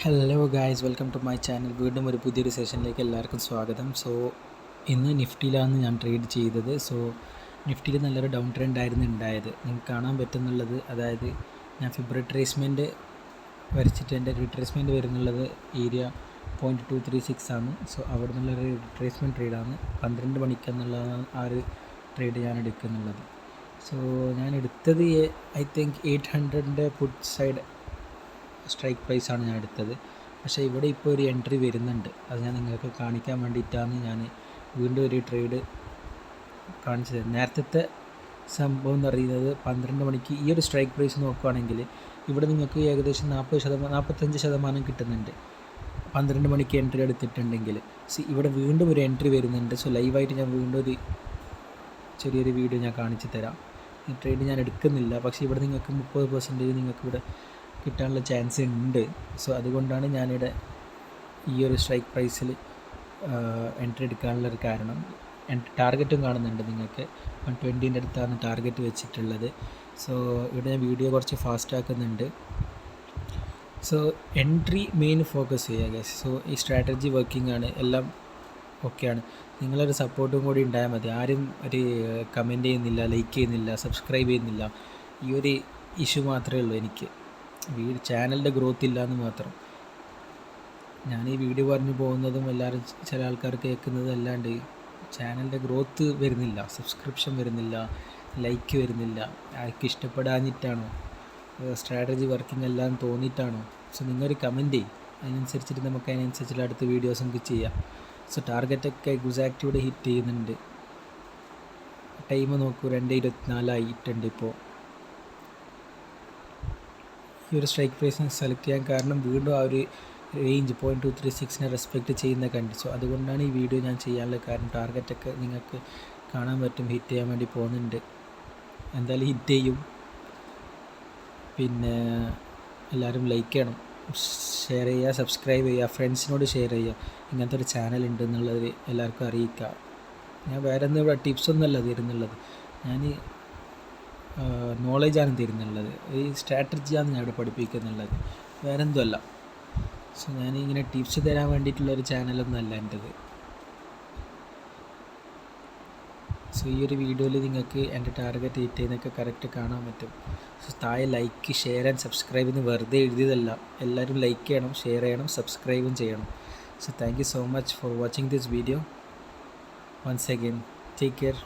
Hello guys, welcome to my channel. വീണ്ടും ഒരു പുതിയൊരു സെഷനിലേക്ക് എല്ലാവർക്കും സ്വാഗതം. ഇന്ന് നിഫ്റ്റിയിലാണ് ഞാൻ ട്രേഡ് ചെയ്തത്. നിഫ്റ്റിയിൽ നല്ലൊരു ഡൗൺ ട്രെൻഡ് ആയിരുന്നു ഉണ്ടായത്. നിങ്ങൾക്ക് കാണാൻ പറ്റുന്നുള്ളത്, അതായത് ഞാൻ ഫിബ് റിട്രേസ്മെൻറ്റ് വരച്ചിട്ട് എൻ്റെ റിട്രേസ്മെൻറ്റ് വരുന്നുള്ളത് ഏരിയ 0.236 ആണ്. അവിടെ നിന്നുള്ളൊരു റിട്രേസ്മെൻറ്റ് ട്രേഡാണ്. 12 മണിക്കെന്നുള്ളതാണ് ആ ഒരു ട്രേഡ് ഞാൻ എടുക്കുന്നുള്ളത്. ഞാൻ എടുത്തത് I think 800 put side strike പ്രൈസാണ് ഞാൻ എടുത്തത്. പക്ഷേ ഇവിടെ ഇപ്പോൾ ഒരു എൻട്രി വരുന്നുണ്ട്. അത് ഞാൻ നിങ്ങൾക്ക് കാണിക്കാൻ വേണ്ടിയിട്ടാണ് ഞാൻ വീണ്ടും ഒരു ട്രേഡ് കാണിച്ചത്. നേരത്തെ സംഭവം എന്ന് പറയുന്നത് 12 മണിക്ക് ഈ ഒരു സ്ട്രൈക്ക് പ്രൈസ് നോക്കുകയാണെങ്കിൽ ഇവിടെ നിങ്ങൾക്ക് ഏകദേശം 45% കിട്ടുന്നുണ്ട് 12 മണിക്ക് എൻട്രി എടുത്തിട്ടുണ്ടെങ്കിൽ. ഇവിടെ വീണ്ടും ഒരു എൻട്രി വരുന്നുണ്ട്. ലൈവായിട്ട് ഞാൻ വീണ്ടും ഒരു ചെറിയൊരു വീഡിയോ ഞാൻ കാണിച്ചു തരാം. ഈ ട്രേഡ് ഞാൻ എടുക്കുന്നില്ല, പക്ഷേ ഇവിടെ നിങ്ങൾക്ക് 30% നിങ്ങൾക്ക് ഇവിടെ കിട്ടാനുള്ള ചാൻസ് ഉണ്ട്. അതുകൊണ്ടാണ് ഞാനിവിടെ ഈ ഒരു സ്ട്രൈക്ക് പ്രൈസിൽ എൻട്രി എടുക്കാനുള്ളൊരു കാരണം. ടാർഗറ്റും കാണുന്നുണ്ട് നിങ്ങൾക്ക് 120 അടുത്താണ് ടാർഗറ്റ് വെച്ചിട്ടുള്ളത്. ഇവിടെ ഞാൻ വീഡിയോ കുറച്ച് ഫാസ്റ്റ് ആക്കുന്നുണ്ട്. എൻട്രി മെയിൻ ഫോക്കസ് ചെയ്യുക ഗൈസ്. ഈ സ്ട്രാറ്റജി വർക്കിംഗ് ആണ്, എല്ലാം ഓക്കെയാണ്. നിങ്ങളൊരു സപ്പോർട്ടും കൂടി ഉണ്ടായാൽ മതി. ആരും ഒരു കമൻറ്റ് ചെയ്യുന്നില്ല, ലൈക്ക് ചെയ്യുന്നില്ല, സബ്സ്ക്രൈബ് ചെയ്യുന്നില്ല. ഈ ഒരു ഇഷ്യൂ മാത്രമേ ഉള്ളൂ എനിക്ക്. ചാനലിൻ്റെ ഗ്രോത്ത് ഇല്ല എന്ന് മാത്രം. ഞാൻ ഈ വീഡിയോ പറഞ്ഞു പോകുന്നതും എല്ലാവരും ചില ആൾക്കാർ കേൾക്കുന്നതും അല്ലാണ്ട് ചാനലിൻ്റെ ഗ്രോത്ത് വരുന്നില്ല, സബ്സ്ക്രിപ്ഷൻ വരുന്നില്ല, ലൈക്ക് വരുന്നില്ല. ആർക്ക് ഇഷ്ടപ്പെടാഞ്ഞിട്ടാണോ, സ്ട്രാറ്റജി വർക്കിംഗ് എല്ലാം തോന്നിയിട്ടാണോ? നിങ്ങളൊരു കമൻറ്റ് ചെയ്യും, അതിനനുസരിച്ചിട്ട് നമുക്ക് അതിനനുസരിച്ചുള്ള അടുത്ത വീഡിയോസ് നമുക്ക് ചെയ്യാം. ടാർഗറ്റൊക്കെ എക്സാക്റ്റ് ഹിറ്റ് ചെയ്യുന്നുണ്ട്. ടൈം നോക്കൂ, 2:24 ആയിട്ടുണ്ട് ഇപ്പോൾ. ഈ ഒരു സ്ട്രൈക്ക് പ്രൈസിനെ സെലക്ട് ചെയ്യാൻ കാരണം വീണ്ടും ആ ഒരു റേഞ്ച് 0.236 റെസ്പെക്റ്റ് ചെയ്യുന്ന കണ്ടു. അതുകൊണ്ടാണ് ഈ വീഡിയോ ഞാൻ ചെയ്യാനുള്ള കാരണം. ടാർഗറ്റൊക്കെ നിങ്ങൾക്ക് കാണാൻ പറ്റും, ഹിറ്റ് ചെയ്യാൻ വേണ്ടി പോകുന്നുണ്ട്. എന്തായാലും ഹിറ്റ് ചെയ്യും. പിന്നെ എല്ലാവരും ലൈക്ക് ചെയ്യണം, ഷെയർ ചെയ്യുക, സബ്സ്ക്രൈബ് ചെയ്യുക, ഫ്രണ്ട്സിനോട് ഷെയർ ചെയ്യുക. ഇങ്ങനത്തെ ഒരു ചാനൽ ഉണ്ട് എന്നുള്ളത് എല്ലാവർക്കും അറിയിക്കുക. ഞാൻ വേറെ ഒന്നും ഇവിടെ ടിപ്സൊന്നുമല്ല തരുന്നുള്ളത്, ഞാൻ നോളജാണ് തരുന്നുള്ളത്. ഈ സ്ട്രാറ്റജിയാണ് ഞാൻ ഇവിടെ പഠിപ്പിക്കുന്നുള്ളത്, വേറെ എന്തുമല്ല. ഞാനിങ്ങനെ ടിപ്സ് തരാൻ വേണ്ടിയിട്ടുള്ളൊരു ചാനലൊന്നും അല്ല എൻ്റെത്. ഈ ഒരു വീഡിയോയിൽ നിങ്ങൾക്ക് എൻ്റെ ടാർഗറ്റ് ഹിറ്റ് ചെയ്യുന്നതൊക്കെ കറക്റ്റ് കാണാൻ പറ്റും. താഴെ ലൈക്ക്, ഷെയർ ആൻഡ് സബ്സ്ക്രൈബ് എന്ന് വെറുതെ എഴുതിയതല്ല. എല്ലാവരും ലൈക്ക് ചെയ്യണം, ഷെയർ ചെയ്യണം, സബ്സ്ക്രൈബും ചെയ്യണം. Thank you so much for watching this video. Once again, take care.